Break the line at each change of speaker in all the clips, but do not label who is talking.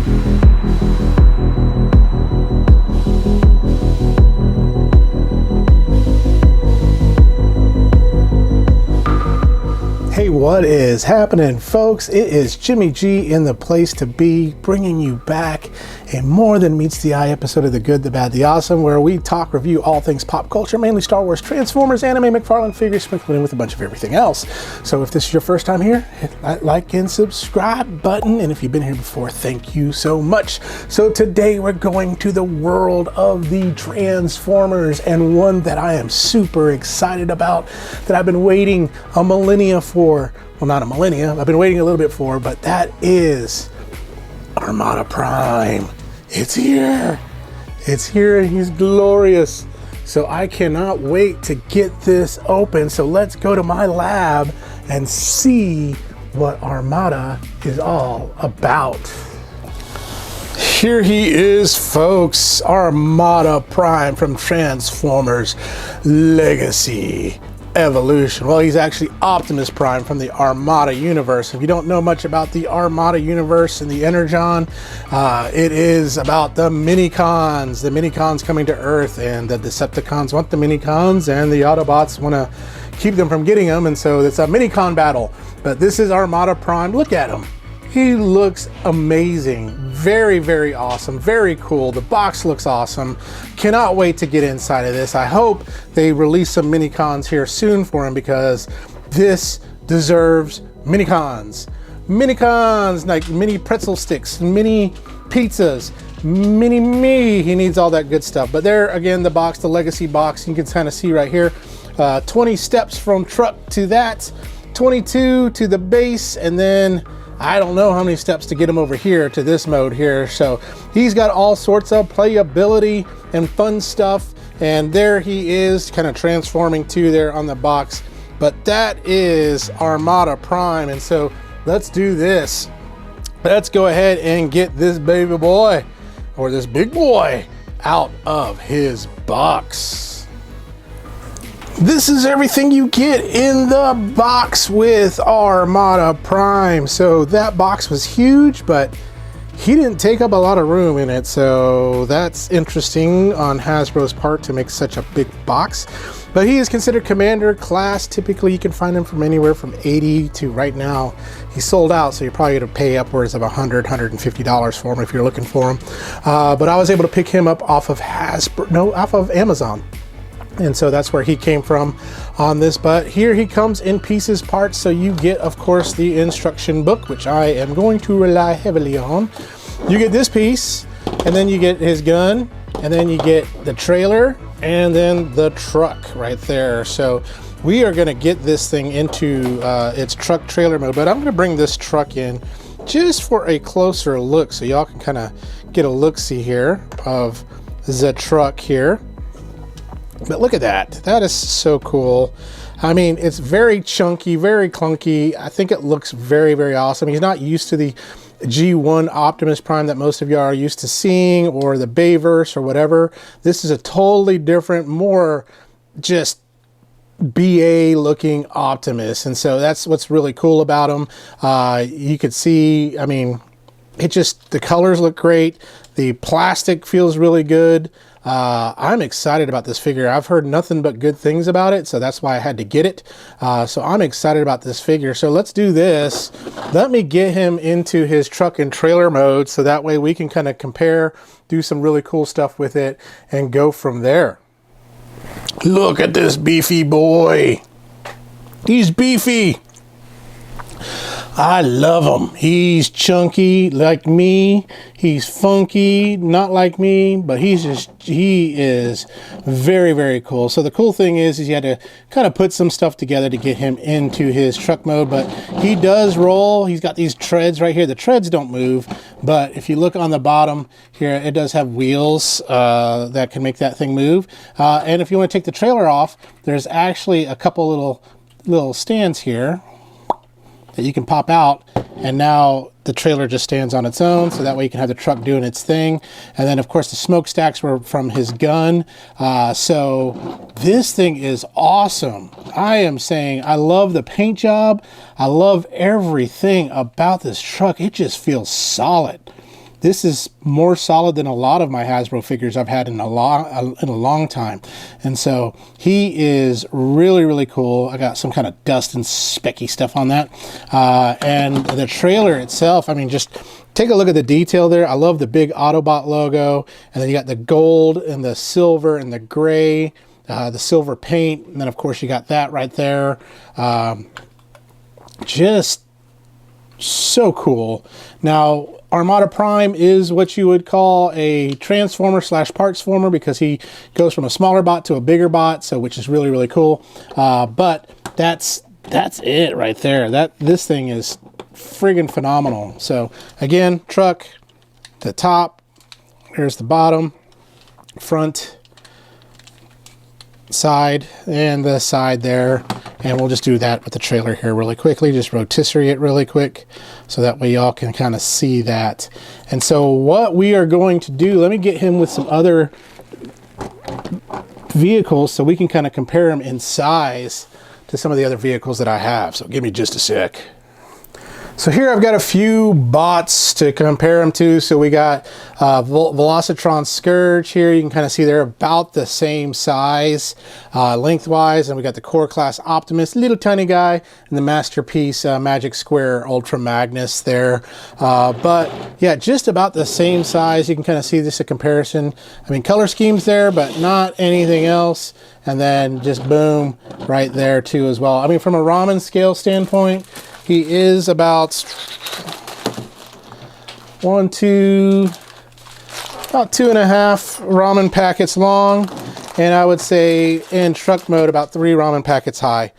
Hey, what is happening, folks? It is Jimmy G in the place to be, bringing you back a more than meets the eye episode of The Good, the Bad, the Awesome, where we talk, review all things pop culture, mainly Star Wars, Transformers, anime, McFarlane figures, sprinkled in with a bunch of everything else. So if this is your first time here, hit that like and subscribe button. And if you've been here before, thank you so much. So today we're going to the world of the Transformers, and one that I am super excited about, that I've been waiting a millennia for. Well, not a millennia, I've been waiting a little bit for, but that is Armada Prime. It's here. It's here and he's glorious. So I cannot wait to get this open. So let's go to my lab and see what Armada is all about. Here he is, folks. Armada Prime from Transformers Legacy Evolution. Well, he's actually Optimus Prime from the Armada universe. If you don't know much about the Armada universe and the Energon, it is about the minicons coming to Earth, and the Decepticons want the minicons and the Autobots want to keep them from getting them, and so it's a minicon battle. But this is Armada Prime. Look at him. He looks amazing. Very, very awesome. Very cool. The box looks awesome. Cannot wait to get inside of this. I hope they release some minicons here soon for him, because this deserves minicons. Minicons, like mini pretzel sticks, mini pizzas, mini me. He needs all that good stuff. But there, again, the box, the Legacy box, you can kind of see right here. 20 steps from truck to that, 22 to the base, and then I don't know how many steps to get him over here to this mode here. So he's got all sorts of playability and fun stuff. And there he is, kind of transforming too there on the box. But that is Armada Prime. And so let's do this. Let's go ahead and get this baby boy, or this big boy, out of his box. This is everything you get in the box with Armada Prime. So that box was huge, but he didn't take up a lot of room in it. So that's interesting on Hasbro's part to make such a big box. But he is considered Commander class. Typically, you can find him from anywhere from $80 to, right now, he's sold out. So you're probably going to pay upwards of $100, $150 for him if you're looking for him. But I was able to pick him up off of off of Amazon. And so that's where he came from on this. But here he comes in pieces, parts. So you get, of course, the instruction book, which I am going to rely heavily on. You get this piece, and then you get his gun, and then you get the trailer, and then the truck right there. So we are going to get this thing into its truck trailer mode. But I'm going to bring this truck in just for a closer look, so y'all can kind of get a look-see here of the truck here. But look at that. That is so cool. I mean, it's very chunky, very clunky. I think it looks very, very awesome. He's not used to the G1 Optimus Prime that most of you are used to seeing, or the Bayverse or whatever. This is a totally different, more just BA looking Optimus. And so that's what's really cool about him. You could see, I mean, the colors look great. The plastic feels really good. I'm excited about this figure. I've heard nothing but good things about it, so that's why I had to get it. So I'm excited about this figure. So let's do this. Let me get him into his truck and trailer mode, so that way we can kind of compare, do some really cool stuff with it, and go from there. Look at this beefy boy. He's beefy. I love him. He's chunky like me. He's funky, not like me, but he is very, very cool. So the cool thing is you had to kind of put some stuff together to get him into his truck mode, but he does roll. He's got these treads right here. The treads don't move, but if you look on the bottom here, it does have wheels that can make that thing move. And if you want to take the trailer off, there's actually a couple little stands here that you can pop out, and now the trailer just stands on its own, so that way you can have the truck doing its thing. And then of course the smokestacks were from his gun. So this thing is awesome. I am saying I love the paint job. I love everything about this truck. It just feels solid. this is more solid than a lot of my Hasbro figures I've had in a long time. And so he is really, really cool. I got some kind of dust and specky stuff on that. And the trailer itself, I mean, just take a look at the detail there. I love the big Autobot logo. And then you got the gold and the silver and the gray, the silver paint. And then, of course, you got that right there. Just so cool. Now, Armada Prime is what you would call a transformer slash parts former, because he goes from a smaller bot to a bigger bot, so which is really, really cool. But that's it right there. This thing is friggin' phenomenal. So again, truck, the top, here's the bottom, front, side, and the side there. And we'll just do that with the trailer here really quickly. Just rotisserie it really quick so that way y'all can kind of see that. And so what we are going to do, let me get him with some other vehicles so we can kind of compare them in size to some of the other vehicles that I have. So give me just a sec. So here I've got a few bots to compare them to. So we got Velocitron Scourge here. You can kind of see they're about the same size lengthwise. And we got the Core Class Optimus, little tiny guy, and the Masterpiece Magic Square Ultra Magnus there. But yeah, just about the same size. You can kind of see this a comparison. I mean, color scheme's there, but not anything else. And then just boom, right there too as well. I mean, from a ramen scale standpoint, he is about 2.5 ramen packets long, and I would say in truck mode about 3 ramen packets high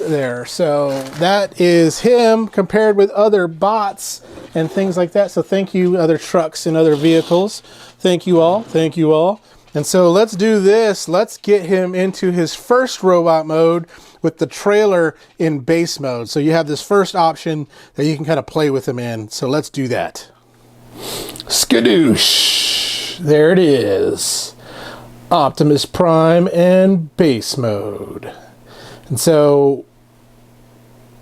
there. So that is him compared with other bots and things like that. So thank you, other trucks and other vehicles. Thank you all. Thank you all. And so let's do this. Let's get him into his first robot mode with the trailer in base mode. So you have this first option that you can kind of play with him in. So let's do that. Skadoosh. There it is. Optimus Prime and base mode. And so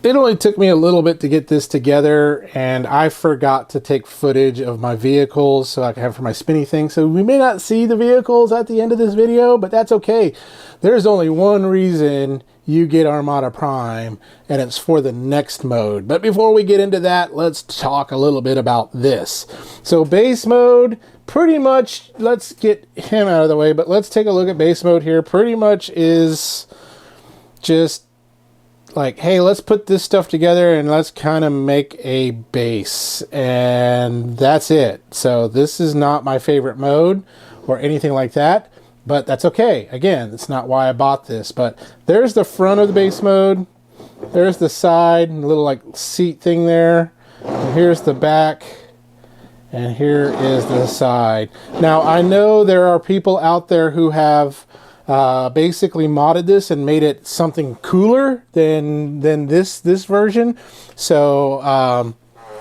it only took me a little bit to get this together, and I forgot to take footage of my vehicles so I can have for my spinny thing. So we may not see the vehicles at the end of this video, but that's okay. There's only one reason you get Armada Prime, and it's for the next mode. But before we get into that, let's talk a little bit about this. So base mode, pretty much, let's get him out of the way, but let's take a look at base mode here. Pretty much is just like, hey, let's put this stuff together and let's kind of make a base, and that's it. So this is not my favorite mode or anything like that, but that's okay. Again, it's not why I bought this, but there's the front of the base mode. There's the side, and a little like seat thing there. And here's the back, and here is the side. Now, I know there are people out there who have basically modded this and made it something cooler than this version. So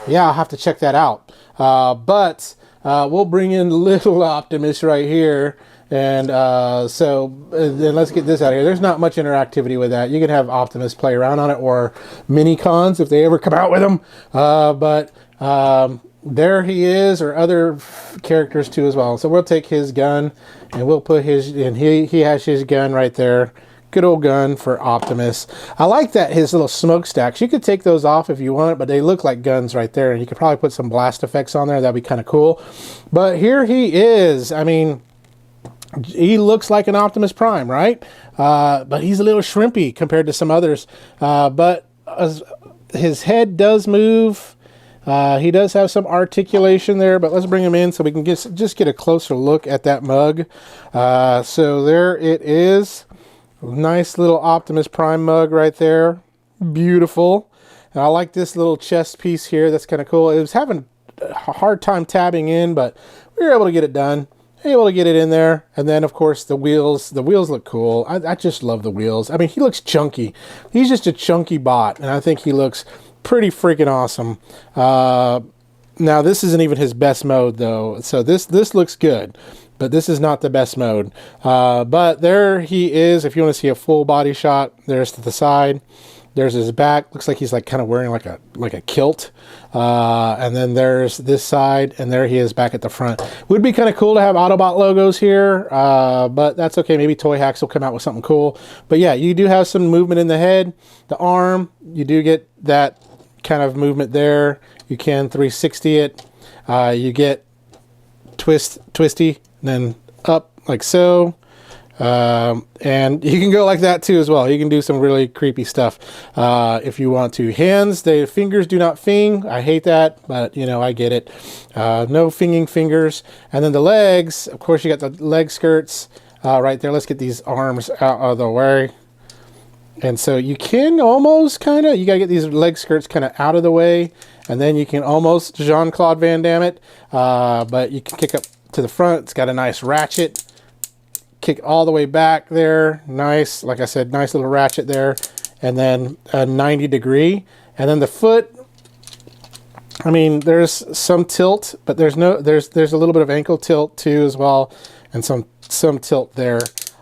yeah, I'll have to check that out. But we'll bring in little Optimus right here. And then let's get this out of here. There's not much interactivity with that. You can have Optimus play around on it, or mini cons if they ever come out with them. There he is, or other characters too as well. So we'll take his gun and we'll put his, and he has his gun right there. Good old gun for Optimus. I like that, his little smokestacks. You could take those off if you want, but they look like guns right there. And you could probably put some blast effects on there. That'd be kind of cool. But here he is. I mean, he looks like an Optimus Prime, right? But he's a little shrimpy compared to some others. But his head does move. He does have some articulation there, but let's bring him in so we can just get a closer look at that mug. So there it is. Nice little Optimus Prime mug right there. Beautiful. And I like this little chest piece here. That's kind of cool. It was having a hard time tabbing in, but we were able to get it done. Able to get it in there. And then, of course, the wheels. The wheels look cool. I just love the wheels. I mean, he looks chunky. He's just a chunky bot, and I think he looks pretty freaking awesome. Now, this isn't even his best mode, though. So this looks good, but this is not the best mode. But there he is. If you want to see a full body shot, there's to the side. There's his back. Looks like he's like kind of wearing like a kilt. And then there's this side, and there he is back at the front. Would be kind of cool to have Autobot logos here, but that's okay. Maybe Toy Hacks will come out with something cool. But yeah, you do have some movement in the head, the arm. You do get that kind of movement there. You can 360 it. You get twisty, and then up like so. And you can go like that too as well. You can do some really creepy stuff if you want to. Hands, the fingers do not fing. I hate that, but you know, I get it. No finging fingers. And then the legs, of course, you got the leg skirts right there. Let's get these arms out of the way. And so you can almost kind of, you got to get these leg skirts kind of out of the way, and then you can almost Jean-Claude Van Damme it, but you can kick up to the front. It's got a nice ratchet. Kick all the way back there. Nice, like I said, nice little ratchet there. And then a 90 degree. And then the foot, I mean, there's some tilt, but there's a little bit of ankle tilt too as well, and some tilt there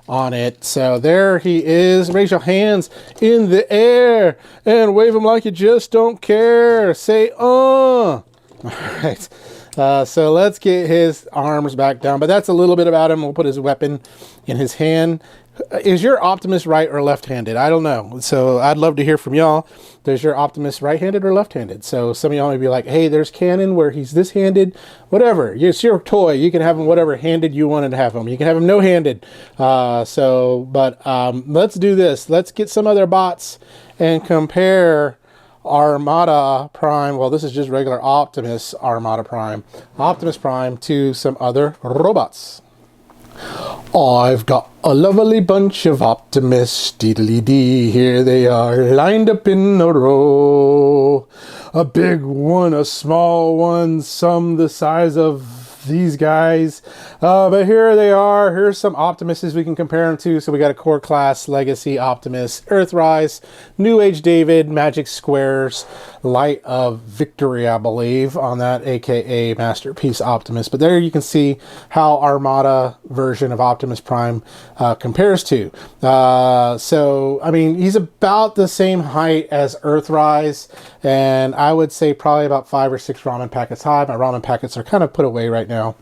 on it. So there he is. Raise your hands in the air and wave them like you just don't care. Say, all right. So let's get his arms back down. But that's a little bit about him. We'll put his weapon in his hand. Is your Optimus right or left-handed? I don't know. So I'd love to hear from y'all. Does your Optimus right-handed or left-handed? So some of y'all may be like, hey, there's canon where he's this-handed. Whatever. It's your toy. You can have him whatever handed you wanted to have him. You can have him no-handed. Let's do this. Let's get some other bots and compare Armada Prime, well, this is just regular Optimus Optimus Prime to some other robots. I've got a lovely bunch of Optimus, diddly-dee, here they are, lined up in a row. A big one, a small one, some the size of these guys. But here they are. Here's some Optimuses we can compare them to. So we got a Core Class, Legacy Optimus, Earthrise, New Age David, Magic Squares, Light of Victory, I believe, on that, aka Masterpiece Optimus. But there you can see how Armada version of Optimus Prime compares to. So, I mean, he's about the same height as Earthrise, and I would say probably about 5 or 6 ramen packets high. My ramen packets are kind of put away right now.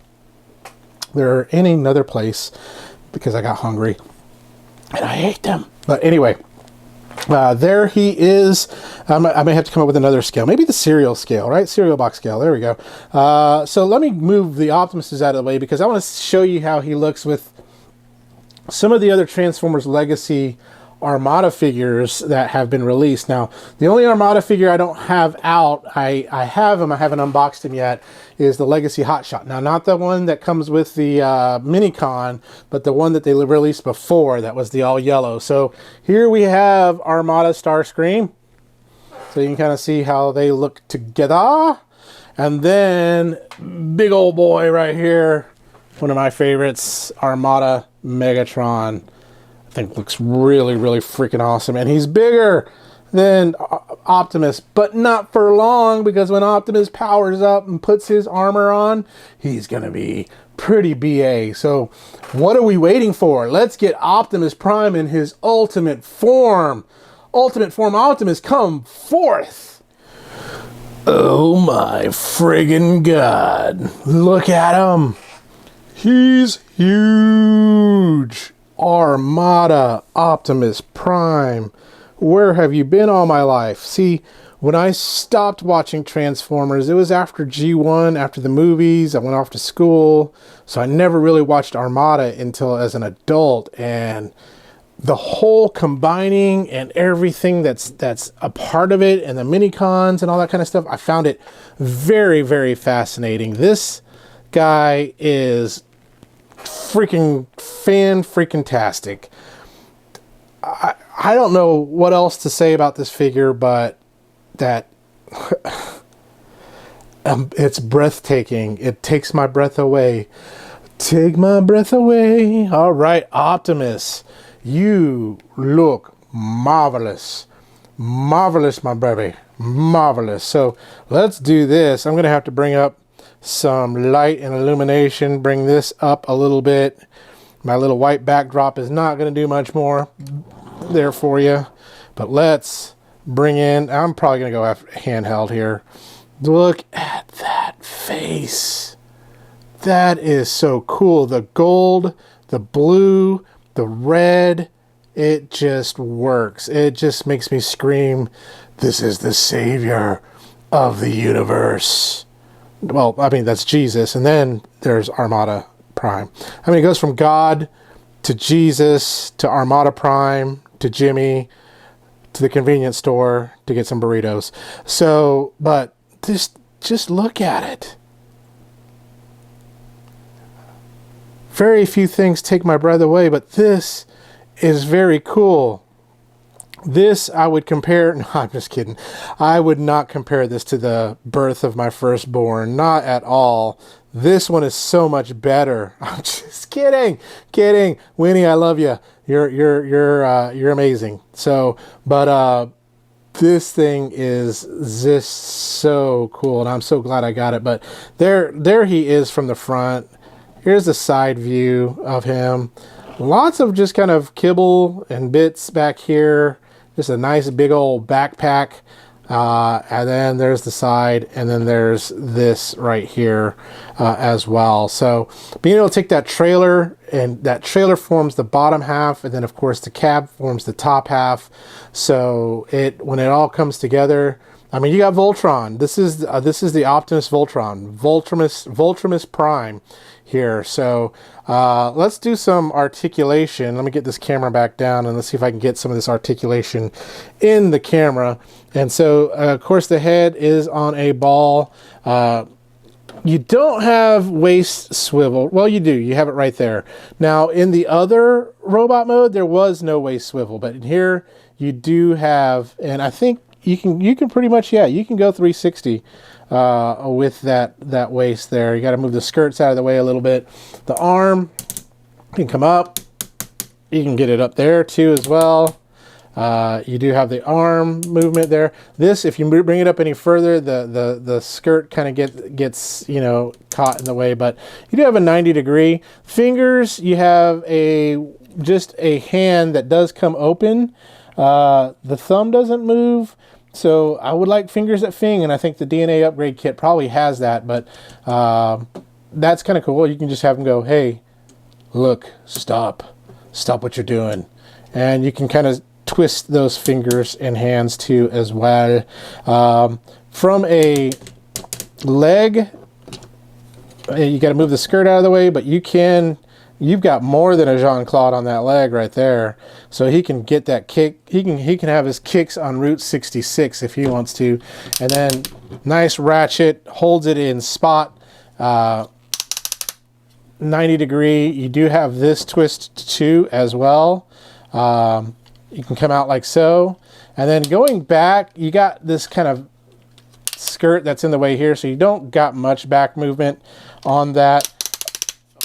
They're in another place because I got hungry and I hate them. But anyway, there he is. I may have to come up with another scale, maybe the cereal scale, right? Cereal box scale. There we go. So let me move the Optimuses out of the way because I want to show you how he looks with some of the other Transformers Legacy Armada figures that have been released. Now, the only Armada figure I don't have out, I have him, I haven't unboxed him yet, is the Legacy Hotshot. Now, not the one that comes with the Minicon, but the one that they released before, that was the all yellow. So here we have Armada Starscream. So you can kind of see how they look together. And then, big old boy right here, one of my favorites, Armada Megatron. I think looks really, really freaking awesome. And he's bigger than Optimus, but not for long, because when Optimus powers up and puts his armor on, he's going to be pretty BA. So what are we waiting for? Let's get Optimus Prime in his ultimate form. Ultimate form Optimus, come forth. Oh my friggin' God. Look at him. He's huge. Armada Optimus Prime. Where have you been all my life? See, when I stopped watching Transformers, it was after G1, after the movies. I went off to school, so I never really watched Armada until as an adult. And the whole combining and everything that's a part of it, and the mini-cons and all that kind of stuff, I found it very, very fascinating. This guy is freaking fan-freakin-tastic. I don't know what else to say about this figure, but that it's breathtaking. It takes my breath away. Take my breath away. All right, Optimus, you look marvelous. Marvelous, my baby. Marvelous. So let's do this. I'm going to have to bring up some light and illumination. Bring this up a little bit. My little white backdrop is not going to do much more there for you. But let's bring in, I'm probably going to go handheld here. Look at that face. That is so cool. The gold, the blue, the red, it just works. It just makes me scream, this is the savior of the universe. Well, I mean, that's Jesus. And then there's Armada Prime. I mean, it goes from God to Jesus to Armada Prime to Jimmy to the convenience store to get some burritos. So, but just look at it. Very few things take my breath away, but this is very cool. This I would compare, no, I'm just kidding. I would not compare this to the birth of my firstborn, not at all. This one is so much better. I'm just kidding. Winnie, I love you. You're amazing. So, but this thing is just so cool, and I'm so glad I got it. But there he is from the front. Here's the side view of him. Lots of just kind of kibble and bits back here. Just a nice big old backpack. And then there's the side, and then there's this right here as well. So being able to take that trailer, and that trailer forms the bottom half, and then of course the cab forms the top half. So when it all comes together, I mean, you got Voltron. This is the Optimus Voltron, Voltrumus Prime here. So let's do some articulation. Let me get this camera back down, and let's see if I can get some of this articulation in the camera. And so, of course, the head is on a ball. You don't have waist swivel. Well, you do. You have it right there. Now, in the other robot mode, there was no waist swivel, but in here you do have, and I think you can pretty much, yeah, you can go 360 with that waist there. You got to move the skirts out of the way a little bit. The arm can come up. You can get it up there too as well. You do have the arm movement there. This, if you bring it up any further, the skirt kind of gets caught in the way. But you do have a 90-degree. Fingers, you have just a hand that does come open. The thumb doesn't move. So I would like fingers that fing, and I think the DNA upgrade kit probably has that, but that's kind of cool. You can just have them go, hey, look, stop what you're doing. And you can kind of twist those fingers and hands too as well. From a leg, you got to move the skirt out of the way, but you've got more than a Jean-Claude on that leg right there. So he can get that kick. He can have his kicks on Route 66 if he wants to. And then nice ratchet, holds it in spot, 90-degree. You do have this twist too as well. You can come out like so. And then going back, you got this kind of skirt that's in the way here. So you don't got much back movement on that.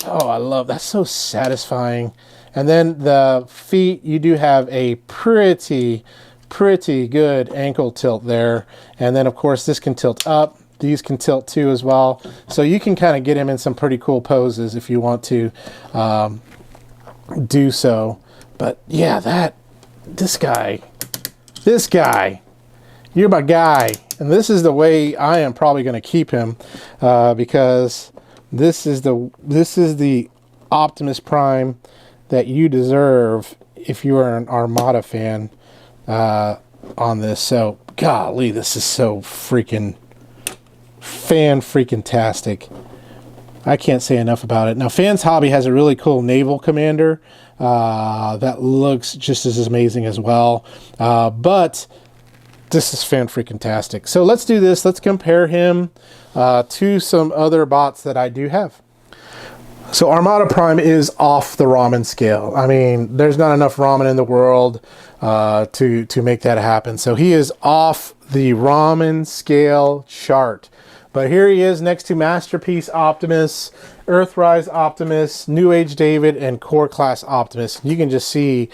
Oh, I love that's so satisfying. And then the feet, you do have a pretty good ankle tilt there. And then of course this can tilt up. These can tilt too as well. So you can kind of get him in some pretty cool poses if you want to do so. But yeah, this guy, you're my guy. And this is the way I am probably going to keep him because this is the Optimus Prime that you deserve if you are an Armada fan on this. So, golly, this is so freaking fan-freakin-tastic. I can't say enough about it. Now, Fans Hobby has a really cool naval commander that looks just as amazing as well. But this is fan-freakin-tastic. So let's do this. Let's compare him to some other bots that I do have. So Armada Prime is off the ramen scale. I mean, there's not enough ramen in the world to make that happen. So he is off the ramen scale chart. But here he is next to Masterpiece Optimus, Earthrise Optimus, New Age David, and Core Class Optimus. You can just see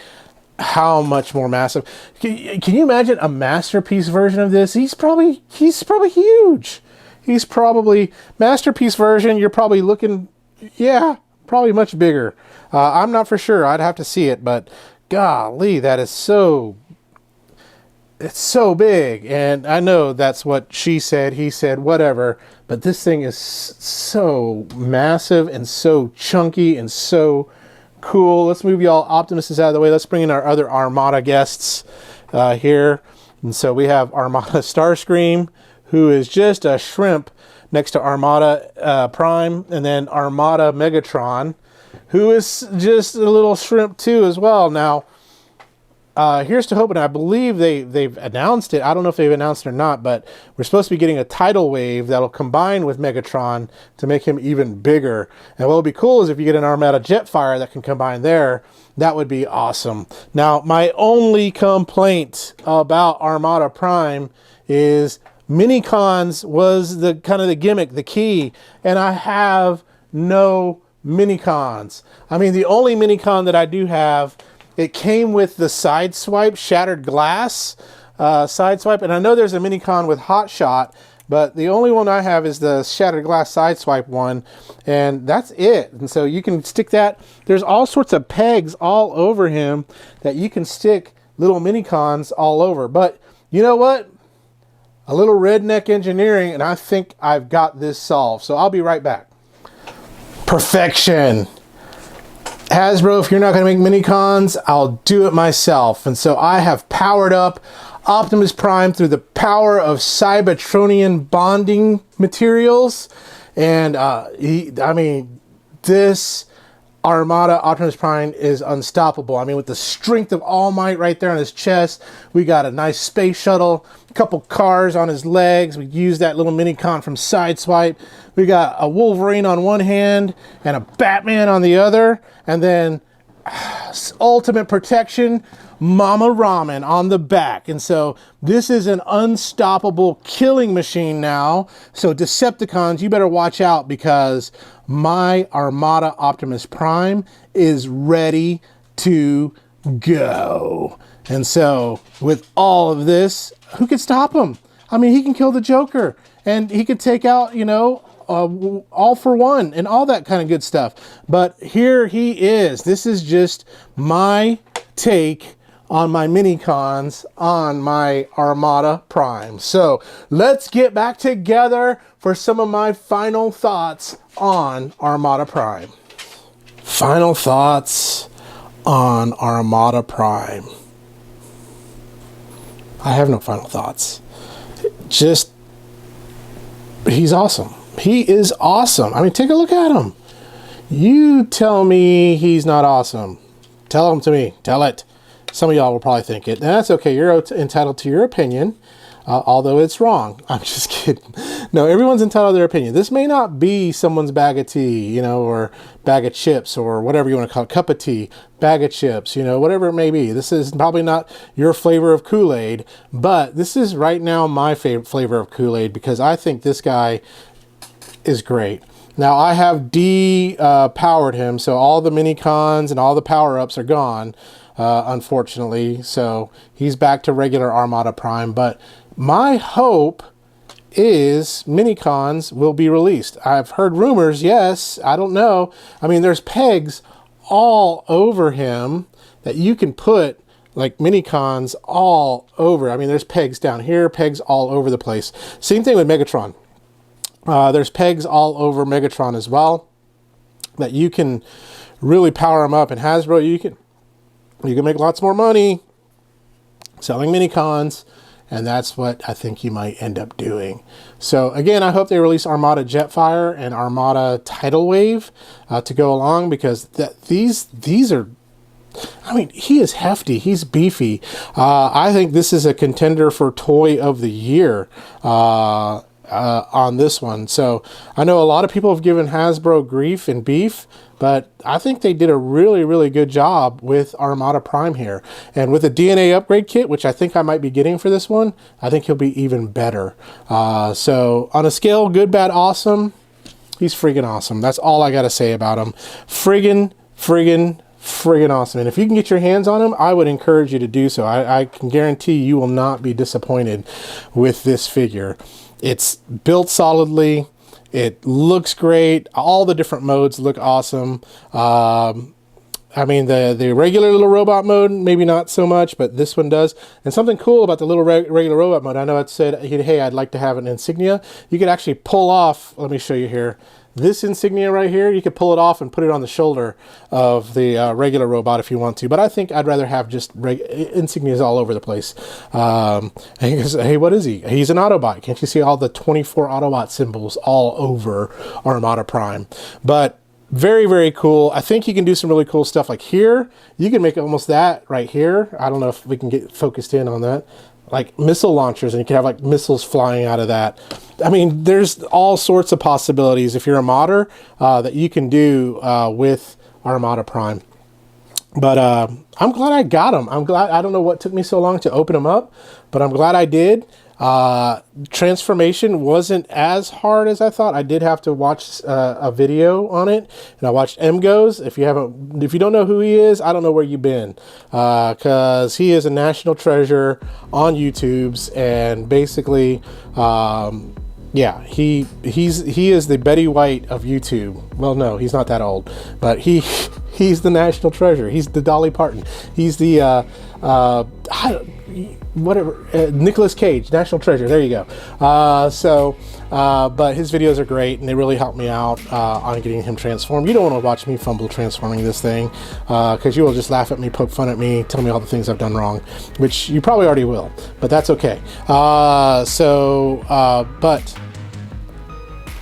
how much more massive. Can you imagine a Masterpiece version of this? He's probably huge. He's probably Masterpiece version. You're probably looking, yeah, probably much bigger. I'm not for sure. I'd have to see it, but golly, that is so. it's so big, and I know that's what she said, he said, whatever, but this thing is so massive and so chunky and so cool. Let's move y'all Optimuses out of the way. Let's bring in our other Armada guests here. And so we have Armada Starscream, who is just a shrimp next to Armada Prime, and then Armada Megatron, who is just a little shrimp too as well. Now, here's to hope, and I believe they've announced it. I don't know if they've announced it or not, but we're supposed to be getting a tidal wave that'll combine with Megatron to make him even bigger. And what would be cool is if you get an Armada Jetfire that can combine there. That would be awesome. Now, my only complaint about Armada Prime is Minicons was the kind of the gimmick, the key, and I have no Minicons. I mean, the only Minicon that I do have, it came with the side swipe, shattered glass side swipe, and I know there's a Minicon with Hot Shot, but the only one I have is the shattered glass side swipe one, and that's it. And so you can stick that. There's all sorts of pegs all over him that you can stick little Minicons all over. But you know what? A little redneck engineering, and I think I've got this solved. So I'll be right back. Perfection. Hasbro, if you're not going to make Minicons, I'll do it myself. And so I have powered up Optimus Prime through the power of Cybertronian bonding materials. And I mean, this Armada Optimus Prime is unstoppable. I mean, with the strength of All Might right there on his chest, we got a nice space shuttle, a couple cars on his legs. We used that little Minicon from Sideswipe. We got a Wolverine on one hand and a Batman on the other. And then ultimate protection, Mama Ramen on the back. And so this is an unstoppable killing machine now. So Decepticons, you better watch out, because my Armada Optimus Prime is ready to go. And so with all of this, who could stop him? I mean, he can kill the Joker, and he could take out, you know, All for One and all that kind of good stuff. But here he is. This is just my take on my Minicons on my Armada Prime. So let's get back together for some of my final thoughts on Armada Prime. Final thoughts on Armada Prime. I have no final thoughts. Just, he's awesome. He is awesome. I mean, take a look at him. You tell me he's not awesome. Tell him to me. Tell it. Some of y'all will probably think it. And that's okay. You're entitled to your opinion, although it's wrong. I'm just kidding. No, everyone's entitled to their opinion. This may not be someone's bag of tea, you know, or bag of chips, or whatever you want to call it, cup of tea, bag of chips, you know, whatever it may be. This is probably not your flavor of Kool-Aid, but this is right now my favorite flavor of Kool-Aid, because I think this guy is great. Now, I have powered him, so all the Minicons and all the power-ups are gone, unfortunately. So he's back to regular Armada Prime. But my hope is Minicons will be released. I've heard rumors, yes, I don't know. I mean, there's pegs all over him that you can put, like, Minicons all over. I mean, there's pegs down here, pegs all over the place. Same thing with Megatron. There's pegs all over Megatron as well that you can really power them up. And Hasbro, you can make lots more money selling Minicons, and that's what I think you might end up doing. So again, I hope they release Armada Jetfire and Armada Tidal Wave to go along, because these are, I mean, he is hefty. He's beefy. I think this is a contender for Toy of the Year on this one. So I know a lot of people have given Hasbro grief and beef, but I think they did a really, really good job with Armada Prime here. And with the DNA upgrade kit, which I think I might be getting for this one, I think he'll be even better. So on a scale, good, bad, awesome, he's friggin' awesome. That's all I got to say about him. Friggin' awesome. And if you can get your hands on him, I would encourage you to do so. I can guarantee you will not be disappointed with this figure. It's built solidly. It looks great. All the different modes look awesome. I mean, the regular little robot mode, maybe not so much, but this one does. And something cool about the little regular robot mode, I know it said, hey, I'd like to have an insignia. You could actually pull off, let me show you here, this insignia right here. You could pull it off and put it on the shoulder of the regular robot if you want to. But I think I'd rather have just insignias all over the place. And he goes, hey, what is he? He's an Autobot. Can't you see all the 24 Autobot symbols all over Armada Prime? But very, very cool. I think you can do some really cool stuff like here. You can make almost that right here. I don't know if we can get focused in on that. Like missile launchers, and you can have like missiles flying out of that. I mean, there's all sorts of possibilities if you're a modder that you can do with Armada Prime. But I'm glad I got them. I'm glad. I don't know what took me so long to open them up, but I'm glad I did. Transformation wasn't as hard as I thought. I did have to watch a video on it, and I watched EMGO's. If you don't know who he is, I don't know where you've been, because he is a national treasure on YouTube's, and basically, yeah, he is the Betty White of YouTube. Well, no, he's not that old, but he's the national treasure. He's the Dolly Parton. He's the Nicolas Cage, national treasure. There you go. But his videos are great, and they really help me out on getting him transformed. You don't want to watch me fumble transforming this thing, because you will just laugh at me, poke fun at me, tell me all the things I've done wrong, which you probably already will, but that's okay. But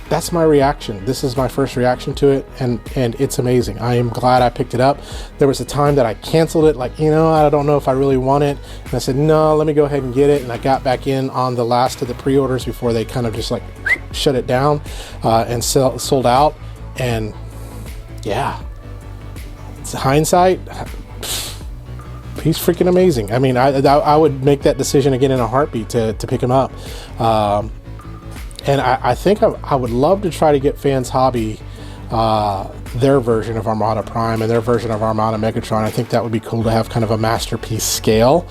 that's my reaction. This is my first reaction to it, and it's amazing. I am glad I picked it up. There was a time that I canceled it, like, I don't know if I really want it. And I said, no, let me go ahead and get it. And I got back in on the last of the pre-orders before they kind of just like shut it down and sold out. And yeah, it's hindsight. He's freaking amazing. I mean, I would make that decision again in a heartbeat to pick him up. And I think I would love to try to get Fans Hobby their version of Armada Prime and their version of Armada Megatron. I think that would be cool to have kind of a masterpiece scale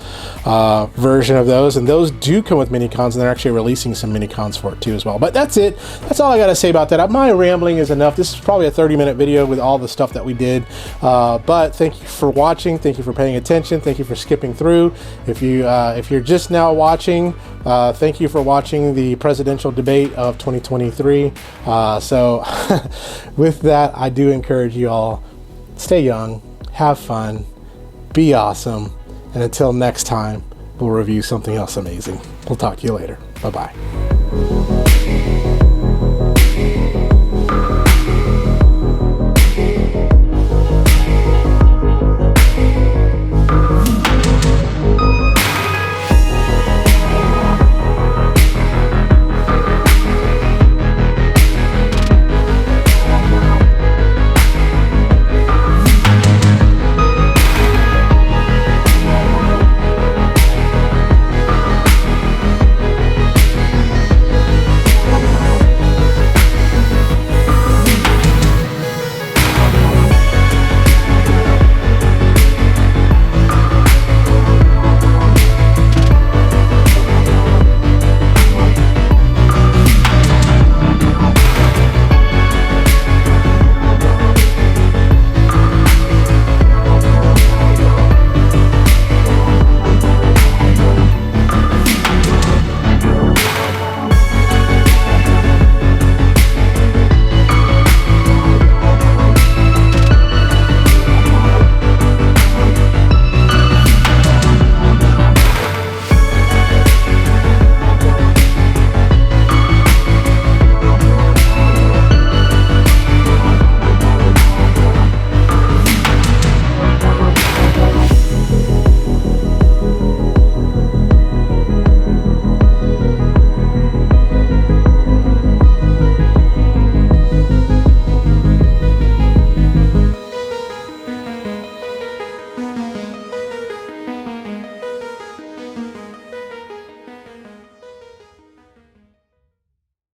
version of those. And those do come with mini-cons, and they're actually releasing some mini-cons for it too as well. But that's it. That's all I got to say about that. My rambling is enough. This is probably a 30-minute video with all the stuff that we did. But thank you for watching. Thank you for paying attention. Thank you for skipping through. If you're just now watching, thank you for watching the presidential debate of 2023. So with that, I do encourage you all, stay young, have fun, be awesome, and until next time, we'll review something else amazing. We'll talk to you later. Bye-bye.